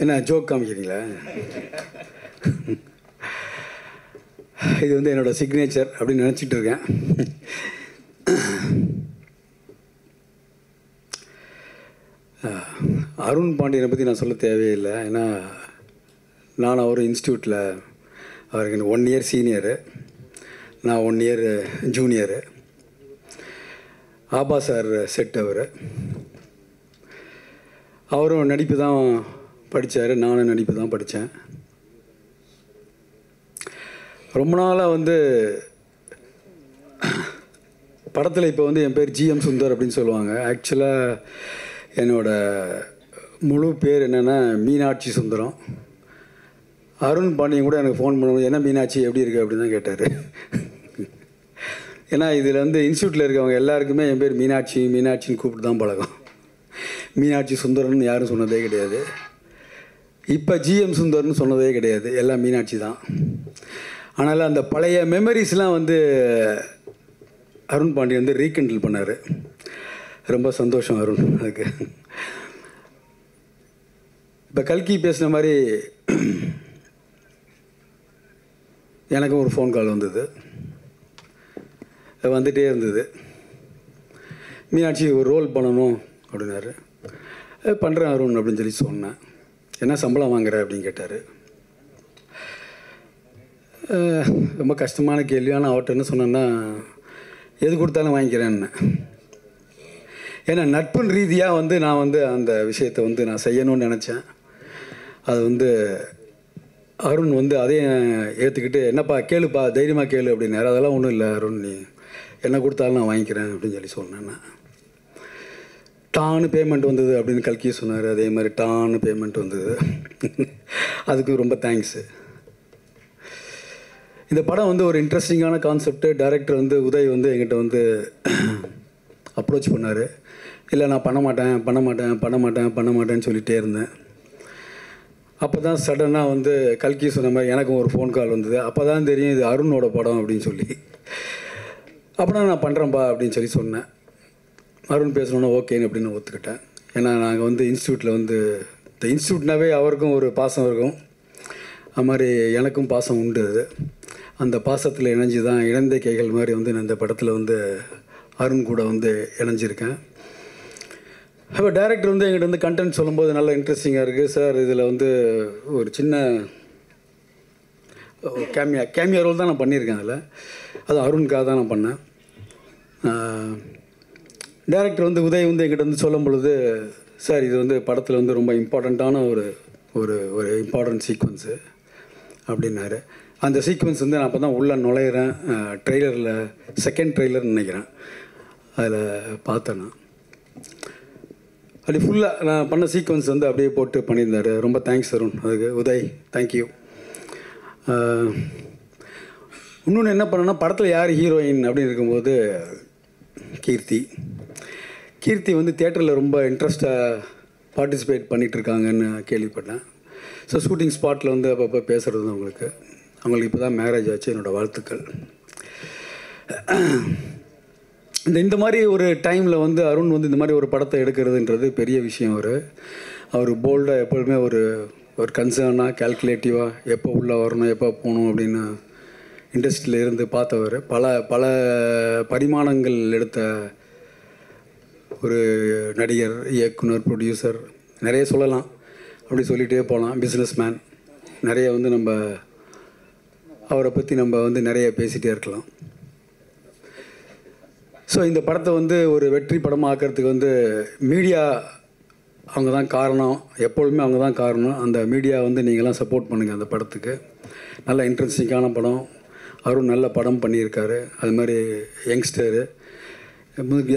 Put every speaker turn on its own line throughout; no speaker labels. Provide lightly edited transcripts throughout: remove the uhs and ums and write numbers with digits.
என்ன ஜோக் காமிக்கிறீங்களா? இது வந்து என்னோடய சிக்னேச்சர் அப்படின்னு நினச்சிட்டு இருக்கேன். அருண் பாண்டியனை பற்றி நான் சொல்ல தேவையில்லை. ஏன்னா நான் அவர் இன்ஸ்டியூட்டில் அவருக்கு எனக்கு 1 இயர் சீனியரு, நான் 1 இயர் ஜூனியரு. ஆபா சார் செட் அவரும் நடிப்பு தான் படித்தார், நானும் நடிப்பு தான் படித்தேன். ரொம்ப நாளாக வந்து படத்தில் இப்போ வந்து என் பேர் ஜிஎம் சுந்தர் அப்படின்னு சொல்லுவாங்க. ஆக்சுவலாக என்னோடய முழு பேர் என்னென்னா மீனாட்சி சுந்தரம். அருண் பாண்டியன் கூட எனக்கு ஃபோன் பண்ணும்போது என்ன மீனாட்சி எப்படி இருக்குது அப்படின்னு தான் கேட்டார். ஏன்னா இதில் வந்து இன்ஸ்டியூட்டில் இருக்கவங்க எல்லாருக்குமே என் பேர் மீனாட்சின்னு கூப்பிட்டு தான் பழக்கம். மீனாட்சி சுந்தரம்னு யாரும் சொன்னதே கிடையாது. இப்போ ஜிஎம் சுந்தர்னு சொன்னதே கிடையாது, எல்லாம் மீனாட்சி தான். அதனால் அந்த பழைய மெமரிஸ்லாம் வந்து அருண் பாண்டியன் வந்து ரீகண்டில் பண்ணார். ரொம்ப சந்தோஷம் அருண் அதுக்கு. இப்போ கல்கி பேசின மாதிரி எனக்கும் ஒரு ஃபோன் கால் வந்தது, வந்துகிட்டே இருந்தது. மீனாட்சி ஒரு ரோல் பண்ணணும் அப்படின்னாரு. பண்ணுறேன் அருண் அப்படின்னு சொல்லி சொன்னேன். என்ன சம்பளம் வாங்குற அப்படின்னு கேட்டார். ரொம்ப கஷ்டமான கேள்வி. ஆனால் அவர்கிட்ட என்ன சொன்னேன்னா, எது கொடுத்தாலும் வாங்கிக்கிறேன்னு. ஏன்னா நட்பின் ரீதியாக வந்து நான் வந்து அந்த விஷயத்தை வந்து நான் செய்யணும்னு நினச்சேன். அது வந்து அருண் வந்து அதையும் ஏற்றுக்கிட்டு, என்னப்பா கேளுப்பா, தைரியமாக கேளு அப்படின்னாரு. அதெல்லாம் ஒன்றும் இல்லை அருண், நீ என்ன கொடுத்தாலும் நான் வாங்கிக்கிறேன் அப்படின்னு சொல்லி சொன்னேன். நான் டான்னு பேமெண்ட் வந்தது அப்படின்னு கல்கி சொன்னார். அதே மாதிரி டான்னு பேமெண்ட் வந்தது. அதுக்கு ரொம்ப தேங்க்ஸு. இந்த படம் வந்து ஒரு இன்ட்ரெஸ்டிங்கான கான்செப்ட். டைரக்டர் வந்து உதய் வந்து என்கிட்ட வந்து அப்ரோச் பண்ணார். இல்லை நான் பண்ண மாட்டேன்னு சொல்லிகிட்டே இருந்தேன். அப்போ தான் சடனாக வந்து கல்கி சொன்ன மாதிரி எனக்கும் ஒரு ஃபோன் கால் வந்தது. அப்போ தான் தெரியும் இது அருணோட படம் அப்படின்னு சொல்லி. அப்படின்னா நான் பண்ணுறேன்ப்பா அப்படின்னு சொல்லி சொன்னேன். அருண் பேசணுன்னா ஓகேன்னு அப்படின்னு ஒத்துக்கிட்டேன். ஏன்னா நாங்கள் வந்து இன்ஸ்டியூட்டில் வந்து இந்த இன்ஸ்டியூட்னாவே அவருக்கும் ஒரு பாசம் இருக்கும், அது மாதிரி எனக்கும் பாசம் உண்டு. அது அந்த பாசத்தில் இணைஞ்சி தான் இணைந்த கைகள் மாதிரி வந்து நான் இந்த படத்தில் வந்து அருண் கூட வந்து இணைஞ்சிருக்கேன். அப்போ டைரக்டர் வந்து எங்கிட்ட வந்து கண்டென்ட் சொல்லும்போது நல்லா இன்ட்ரெஸ்டிங்காக இருக்குது சார், இதில் வந்து ஒரு சின்ன கேமியா ரோல் தான் நான் பண்ணியிருக்கேன். அதில் அது அருணுக்காக தான் நான் பண்ணேன். டைரக்டர் வந்து உதய் வந்து எங்கிட்ட வந்து சொல்லும் பொழுது, சார் இது வந்து படத்தில் வந்து ரொம்ப இம்பார்ட்டண்ட்டான ஒரு ஒரு ஒரு இம்பார்ட்டண்ட் சீக்வன்ஸு அப்படின்னாரு. அந்த சீக்வன்ஸ் வந்து நான் அப்போ தான் உள்ளே நுழையிறேன். ட்ரெய்லரில் செகண்ட் ட்ரெய்லர்னு நினைக்கிறேன், அதில் பார்த்தேன். நான் அப்படி ஃபுல்லாக நான் பண்ண சீக்வன்ஸ் வந்து அப்படியே போட்டு பண்ணியிருந்தார். ரொம்ப தேங்க்ஸ் அருண் அதுக்கு. உதய் தேங்க்யூ. இன்னொன்று என்ன பண்ணேன்னா, படத்தில் யார் ஹீரோயின் அப்படின்னு இருக்கும்போது கீர்த்தி வந்து தியேட்டரில் ரொம்ப இன்ட்ரெஸ்டாக பார்ட்டிசிபேட் பண்ணிகிட்ருக்காங்கன்னு கேள்விப்பட்டேன். ஸோ ஷூட்டிங் ஸ்பாட்டில் வந்து அப்பப்போ பேசுகிறது அவங்களுக்கு இப்போ தான் மேரேஜ் ஆச்சு. என்னோடய வாழ்த்துக்கள். இந்த மாதிரி ஒரு டைமில் வந்து அருண் வந்து இந்த மாதிரி ஒரு படத்தை எடுக்கிறதுன்றது பெரிய விஷயம். அவர் போல்டாக எப்பொழுதுமே ஒரு கன்சர்னாக கால்குலேட்டிவாக எப்போ உள்ளே வரணும் எப்போ போகணும் அப்படின்னு இண்டஸ்ட்ரியில் இருந்து பார்த்தவர். பல பரிமாணங்கள் எடுத்த ஒரு நடிகர், இயக்குனர், ப்ரொடியூசர், நிறைய சொல்லலாம். அப்படி சொல்லிகிட்டே போகலாம். பிஸ்னஸ் மேன், நிறைய வந்து நம்ம அவரை பற்றி நம்ம வந்து நிறைய பேசிகிட்டே இருக்கலாம். ஸோ இந்த படத்தை வந்து ஒரு வெற்றி படமாக ஆக்கிறதுக்கு வந்து மீடியா அவங்க தான் காரணம், எப்பொழுதுமே அவங்க தான் காரணம். அந்த மீடியா வந்து நீங்களாம் சப்போர்ட் பண்ணுங்கள் அந்த படத்துக்கு. நல்ல இன்ட்ரெஸ்டிங்கான படம். அருண் நல்ல படம் பண்ணியிருக்காரு. அது மாதிரி யங்ஸ்டரு,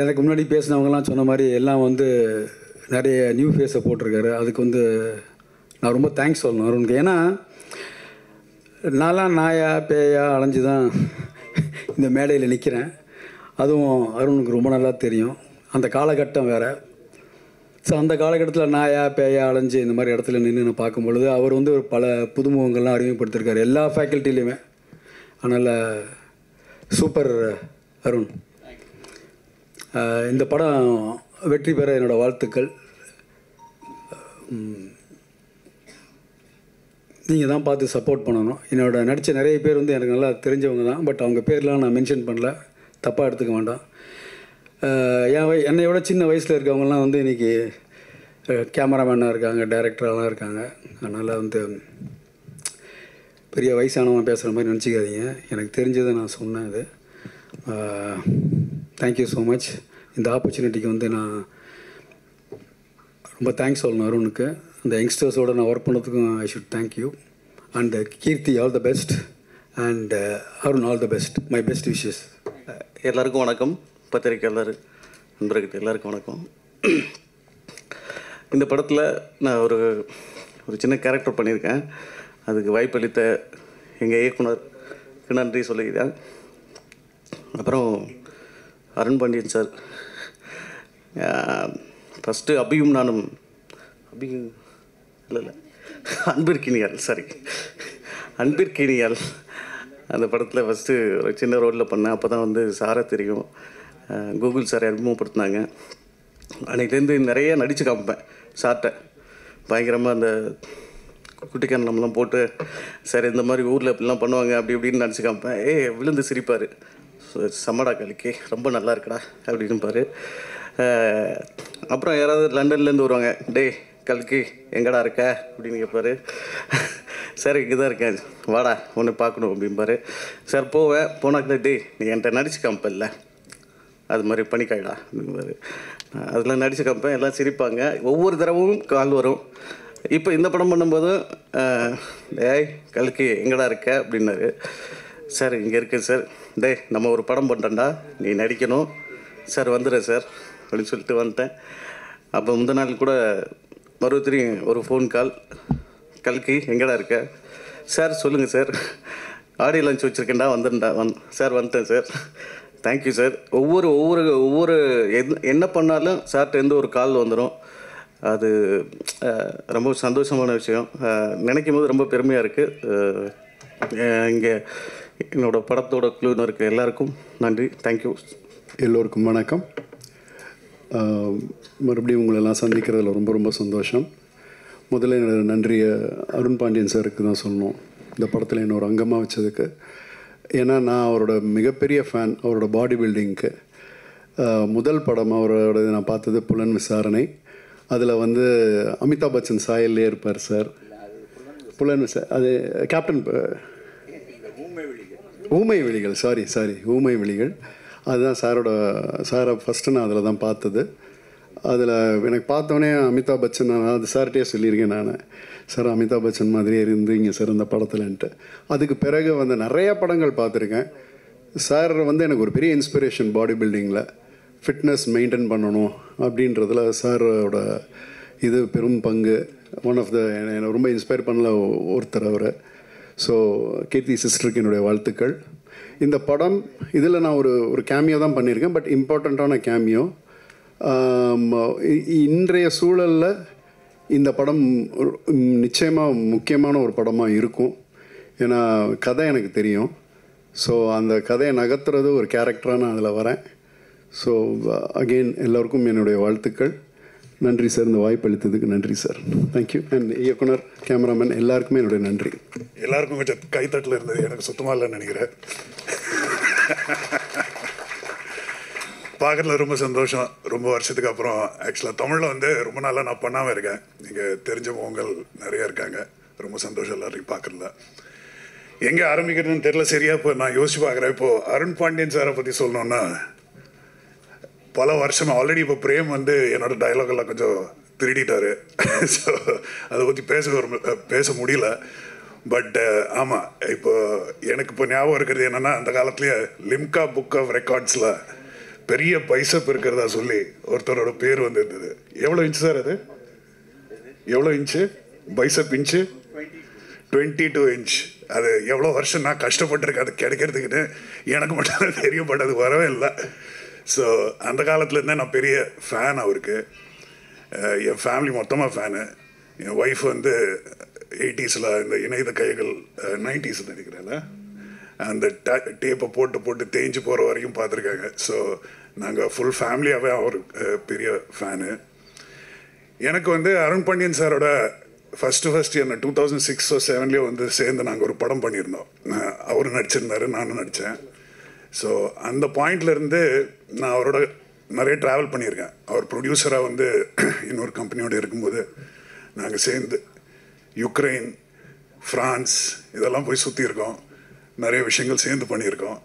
எனக்கு முன்னாடி பேசினவங்கலாம் சொன்ன மாதிரி எல்லாம் வந்து நிறைய நியூ ஃபேஸை போட்டிருக்காரு. அதுக்கு வந்து நான் ரொம்ப தேங்க்ஸ் சொல்லணும் அருணுக்கு. ஏன்னா நான்லாம் நாயா பேயா அலைஞ்சு தான் இந்த மேடையில் நிற்கிறேன். அதுவும் அருணுக்கு ரொம்ப நல்லா தெரியும். அந்த காலகட்டம் வேறு. ஸோ அந்த காலகட்டத்தில் நாயா பேயா அலைஞ்சு இந்த மாதிரி இடத்துல நின்று பார்க்கும் பொழுது அவர் வந்து ஒரு பல புதுமுகங்கள்லாம் அறிமுகப்படுத்திருக்காரு எல்லா ஃபேக்கல்ட்டிலையுமே. அதனால் சூப்பர் அருண். இந்த படம் வெற்றி பெற என்னோடய வாழ்த்துக்கள். நீங்கள் தான் பார்த்து சப்போர்ட் பண்ணணும். என்னோட நடித்த நிறைய பேர் வந்து எனக்கு நல்லா தெரிஞ்சவங்க தான். பட் அவங்க பேர்லாம் நான் மென்ஷன் பண்ணல, தப்பாக எடுத்துக்க வேண்டாம். என்னை விட சின்ன வயசில் இருக்கவங்கலாம் வந்து இன்றைக்கி கேமராமேனாக இருக்காங்க, டைரக்டரெலாம் இருக்காங்க. அதனால் வந்து பெரிய வயசானவங்க பேசுகிற மாதிரி நினச்சிக்காதீங்க. எனக்கு தெரிஞ்சதை நான் சொன்னேன். அது தேங்க்யூ ஸோ மச். இந்த ஆப்பர்ச்சுனிட்டிக்கு வந்து நான் ரொம்ப தேங்க்ஸ் சொல்லணும் அருணுக்கு. அந்த யங்ஸ்டர்ஸோடு நான் ஒர்க் பண்ணதுக்கும் I should thank you. And Keerthi all the best, and Arun all the best. My best wishes.
எல்லாருக்கும் வணக்கம். பத்திரிக்கையாளர் நண்பர்கிட்ட எல்லாருக்கும் வணக்கம். இந்த படத்தில் நான் ஒரு சின்ன கேரக்டர் பண்ணியிருக்கேன். அதுக்கு வாய்ப்பளித்த எங்கள் இயக்குனருக்கு நன்றி சொல்லிக்கிறேன். அப்புறம் அருண் பாண்டியன் சார், ஃபஸ்ட்டு அபியும் நானும் இல்லை அன்பிற்கினியால் அன்பிற்கினியால் அந்த படத்தில் ஃபஸ்ட்டு ஒரு சின்ன ரோலில் பண்ணேன். அப்போ தான் வந்து சாரை தெரியும், கூகுள் சாரை அறிமுகப்படுத்தினாங்க. அன்றைக்கிலேருந்து நிறைய நடித்து காமிப்பேன் சார்கிட்ட. பயங்கரமாக அந்த குட்டிக்கான நம்மளாம் போட்டு சார் இந்த மாதிரி ஊரில் இப்படிலாம் பண்ணுவாங்க அப்படி இப்படின்னு நடிச்சு காமிப்பேன். விழுந்து சிரிப்பார். சம்மடா கலிக்கே ரொம்ப நல்லா இருக்குடா அப்படின்பார். அப்புறம் யாராவது லண்டன்லேருந்து வருவாங்க, டே கல்கி எங்கடா இருக்க அப்படின்னு கேட்பார். சார் இங்கே தான் இருக்கேன், வாடா ஒன்று பார்க்கணும் அப்படின்பார். சார் போனாக்கிட்ட டே நீ என்கிட்ட நடிச்சு காமிப்பல்ல அது மாதிரி பண்ணிக்காயிடா அப்படின்பார். அதெல்லாம் நடிச்சு காமிப்பேன். எல்லாம் சிரிப்பாங்க. ஒவ்வொரு தடவும் கால் வரும். இப்போ இந்த படம் பண்ணும்போது டேய் கல்கி எங்கடா இருக்க அப்படின்னாரு. சார் இங்கே இருக்கேன் சார். டேய் நம்ம ஒரு படம் பண்ணுறேன்டா, நீ நடிக்கணும் சார், வந்துடுறேன் சார் அப்படின்னு சொல்லிட்டு வந்துட்டேன். அப்போ முந்த நாள் கூட மறுபடியும் ஒரு ஃபோன் கால், கல்கி எங்கடா இருக்க சார், சொல்லுங்கள் சார், ஆடியோ லஞ்ச் வச்சுருக்கேன்டா, வந்துட்டா சார், வந்துட்டேன் சார், தேங்க்யூ சார். ஒவ்வொரு என்ன பண்ணாலும் சார்கிட்ட எந்த ஒரு கால் வந்துடும். அது ரொம்ப சந்தோஷமான விஷயம். நினைக்கும் போது ரொம்ப பெருமையாக இருக்குது. இங்கே என்னோடய படத்தோட குழுவினருக்கு எல்லாருக்கும் நன்றி, தேங்க்யூ.
எல்லோருக்கும் வணக்கம். மறுபடியும் உங்களெல்லாம் சந்திக்கிறதுல ரொம்ப ரொம்ப சந்தோஷம். முதல்ல என்னோட நன்றியை அருண் பாண்டியன் சாருக்கு தான் சொல்லணும், இந்த படத்தில் என்ன ஒரு அங்கமாக வச்சதுக்கு. ஏன்னா நான் அவரோட மிகப்பெரிய ஃபேன். அவரோட பாடி பில்டிங்க்கு முதல் படம் அவரோட நான் பார்த்தது புலன் விசாரணை. அதில் வந்து அமிதாப் பச்சன் சாயல்லே இருப்பார் சார். புலன் அது கேப்டன் ஊமை விழிகள், சாரி ஊமை விழிகள். அதுதான் சாரை ஃபஸ்ட்டு நான் அதில் தான் பார்த்தது. அதில் எனக்கு பார்த்தோன்னே அமிதாப் பச்சன், நான் அது சார்கிட்டே சொல்லியிருக்கேன் நான், சார் அமிதாப் பச்சன் மாதிரியே இருந்தீங்க சார் இந்த படத்துலன்ட்டு. அதுக்கு பிறகு வந்து நிறையா படங்கள் பார்த்துருக்கேன். சார் வந்து எனக்கு ஒரு பெரிய இன்ஸ்பிரேஷன். பாடி பில்டிங்கில் ஃபிட்னஸ் மெயின்டைன் பண்ணணும் அப்படின்றதுல சாரோட இது பெரும் பங்கு. ஒன் ஆஃப் த என்னை ரொம்ப இன்ஸ்பயர் பண்ணல ஒருத்தர் அவர். ஸோ கீர்த்தி சிஸ்டருக்கு என்னுடைய வாழ்த்துக்கள். இந்த படம் இதில் நான் ஒரு கேமியோ தான் பண்ணியிருக்கேன், பட் இம்பார்ட்டண்ட்டான கேமியோ. இன்றைய சூழலில் இந்த படம் நிச்சயமாக முக்கியமான ஒரு படமாக இருக்கும். ஏன்னா கதை எனக்கு தெரியும். ஸோ அந்த கதையை நகர்த்துறது ஒரு கேரக்டராக நான் அதில் வரேன். ஸோ அகெயின் எல்லோருக்கும் என்னுடைய வாழ்த்துக்கள். நன்றி சார், இந்த வாய்ப்பு அளித்ததுக்கு நன்றி சார், தேங்க்யூ. அண்ட் இயக்குனர், கேமராமேன் எல்லாருக்குமே என்னுடைய நன்றி.
எல்லாருக்கும் கொஞ்சம் கைத்தட்டில் இருந்தது, எனக்கு சுத்தமாக இல்லைன்னு நினைக்கிறேன். பார்க்கறதுல ரொம்ப சந்தோஷம். ரொம்ப வருஷத்துக்கு அப்புறம் ஆக்சுவலாக தமிழில் வந்து ரொம்ப நாளாக நான் பண்ணாமல் இருக்கேன். நீங்கள் தெரிஞ்சவங்க நிறையா இருக்காங்க. ரொம்ப சந்தோஷம் எல்லாரையும் பார்க்குறதுல. எங்கே ஆரம்பிக்கிறதுன்னு தெரியல சரியா. இப்போ நான் யோசிச்சு பார்க்குறேன். இப்போது அருண் பாண்டியன் சாரை பற்றி சொல்லணுன்னா, பல வருஷம் ஆல்ரெடி இப்போ பிரேம் வந்து என்னோடய டைலாகெல்லாம் கொஞ்சம் திருடிட்டார். ஸோ அதை பற்றி பேச முடியல. பட் ஆமாம், இப்போ எனக்கு இப்போ ஞாபகம் இருக்கிறது என்னென்னா, அந்த காலத்துலேயே லிம்கா புக் ஆஃப் ரெக்கார்ட்ஸில் பெரிய பைசப் இருக்கிறதா சொல்லி ஒருத்தரோட பேர் வந்து இருந்தது. எவ்வளோ இன்ச்சு சார் அது? எவ்வளோ இன்ச்சு பைசப் இன்ச்சு? 22 இன்ச். அது எவ்வளோ வருஷம் நான் கஷ்டப்பட்டிருக்கேன் அது கிடைக்கிறதுக்குன்னு. எனக்கு மட்டும் தெரியும், பட் அது வரவே இல்லை. ஸோ அந்த காலத்துலேருந்தே நான் பெரிய ஃபேன் அவருக்கு. என் ஃபேமிலி மொத்தமாக ஃபேனு. என் ஒய்ஃப் வந்து 80s இந்த இணையத கைகள் 90s நினைக்கிறேன்ல, அந்த டேப்பை போட்டு தேஞ்சு போகிற வரைக்கும் பார்த்துருக்காங்க. ஸோ நாங்கள் ஃபுல் ஃபேமிலியாகவே அவர் பெரிய ஃபேனு. எனக்கு வந்து அருண் பாண்டியன் சாரோட ஃபஸ்ட்டு என்ன 2006 or 2007 வந்து சேர்ந்து நாங்கள் ஒரு படம் பண்ணியிருந்தோம். அவரும் நடிச்சிருந்தாரு, நானும் நடித்தேன். ஸோ அந்த பாயிண்ட்லேருந்து நான் அவரோட நிறைய ட்ராவல் பண்ணியிருக்கேன். அவர் ப்ரொடியூசராக வந்து இன்னொரு கம்பெனியோடு இருக்கும்போது நாங்கள் சேர்ந்து யுக்ரைன், ஃப்ரான்ஸ் இதெல்லாம் போய் சுற்றியிருக்கோம். நிறைய விஷயங்கள் சேர்ந்து பண்ணியிருக்கோம்.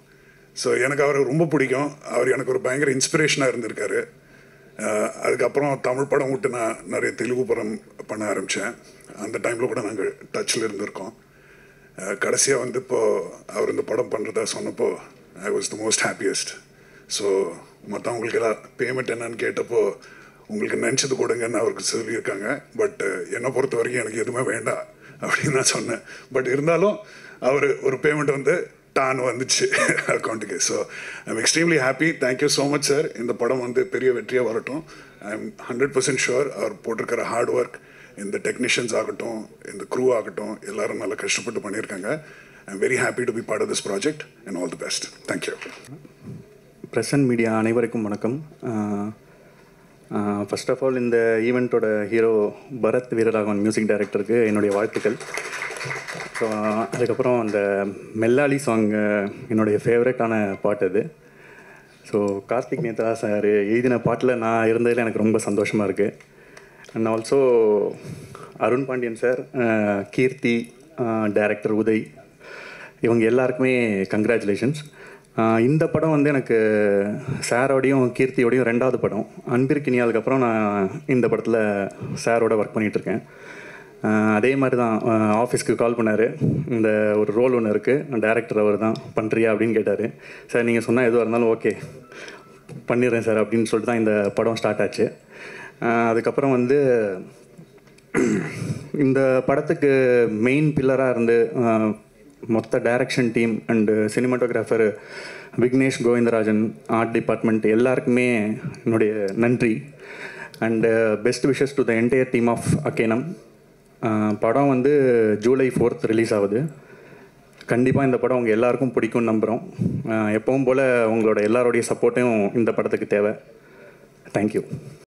ஸோ எனக்கு அவரை ரொம்ப பிடிக்கும். அவர் எனக்கு ஒரு பயங்கர இன்ஸ்பிரேஷனாக இருந்திருக்காரு. அதுக்கப்புறம் தமிழ் படம் விட்டு நான் நிறைய தெலுங்கு படம் பண்ண ஆரம்பித்தேன். அந்த டைமில் கூட நாங்கள் டச்சில் இருந்திருக்கோம். கடைசியாக வந்து இப்போது அவர் இந்த படம் பண்ணுறதா சொன்னப்போ I was the most happiest. So மற்றவங்களுக்கு எல்லாம் பேமெண்ட் என்னன்னு கேட்டப்போ உங்களுக்கு நினச்சது கொடுங்கன்னு அவருக்கு சொல்லியிருக்காங்க. பட் என்னை பொறுத்த வரைக்கும் எனக்கு எதுவுமே வேண்டாம் அப்படின்னு நான் சொன்னேன். பட் இருந்தாலும் அவர் ஒரு பேமெண்ட் வந்து டான் வந்துச்சு அக்கௌண்ட்டுக்கு. So I'm extremely happy. Thank you so much sir. இந்த படம் வந்து பெரிய வெற்றியாக வரட்டும். ஐ எம் 100% ஷுர் அவர் போட்டிருக்கிற ஹார்ட் ஒர்க், இந்த டெக்னீஷியன்ஸ் ஆகட்டும், இந்த க்ரூ ஆகட்டும், எல்லாரும் நல்லா கஷ்டப்பட்டு பண்ணியிருக்காங்க. I am very happy to be part of this project and all the best. Thank you.
Press and media அனைவருக்கும் வணக்கம். ஃபர்ஸ்ட் ஆஃப் ஆல் இந்த ஈவெண்ட்டோட ஹீரோ பரத் வீரராகவன் மியூசிக் டைரக்டருக்கு என்னுடைய வாழ்த்துக்கள். ஸோ அதுக்கப்புறம் அந்த மெல்லாலி சாங் என்னுடைய ஃபேவரட்டான பாட்டு அது. ஸோ கார்த்திக் நேத்ரா சார் எழுதின பாட்டில் நான் இருந்ததில் எனக்கு ரொம்ப சந்தோஷமாக இருக்குது. And also Arun Pandian sir, Keerthi, director Uday, இவங்க எல்லாருக்குமே கங்க்ராச்சுலேஷன்ஸ். இந்த படம் வந்து எனக்கு சாரோடையும் கீர்த்தியோடையும் 2வது படம். அன்பிற்கினியாதுக்கப்புறம் நான் இந்த படத்தில் சாரோட ஒர்க் பண்ணிகிட்ருக்கேன். அதே மாதிரி தான் ஆஃபீஸ்க்கு கால் பண்ணார். இந்த ஒரு ரோல் ஒன்று இருக்குது, டைரக்டர் அவர் தான், பண்ணுறியா அப்படின்னு கேட்டார். சார் நீங்கள் சொன்னால் எதுவாக இருந்தாலும் ஓகே பண்ணிடுறேன் சார் அப்படின்னு சொல்லிட்டு தான் இந்த படம் ஸ்டார்ட் ஆச்சு. அதுக்கப்புறம் வந்து இந்த படத்துக்கு மெயின் பில்லராக இருந்து மொத்த direction team and cinematographer Vignesh Govindarajan, art department எல்லாருக்குமே என்னுடைய நன்றி. And best wishes to the entire team of Akkenam. படம் வந்து ஜூலை 4th ரிலீஸ் ஆகுது. கண்டிப்பாக இந்த படம் உங்கள் எல்லாருக்கும் பிடிக்கும்னு நம்புகிறோம். எப்பவும் போல் உங்களோட எல்லாரோடைய சப்போர்ட்டும் இந்த படத்துக்கு தேவை. தேங்க்யூ.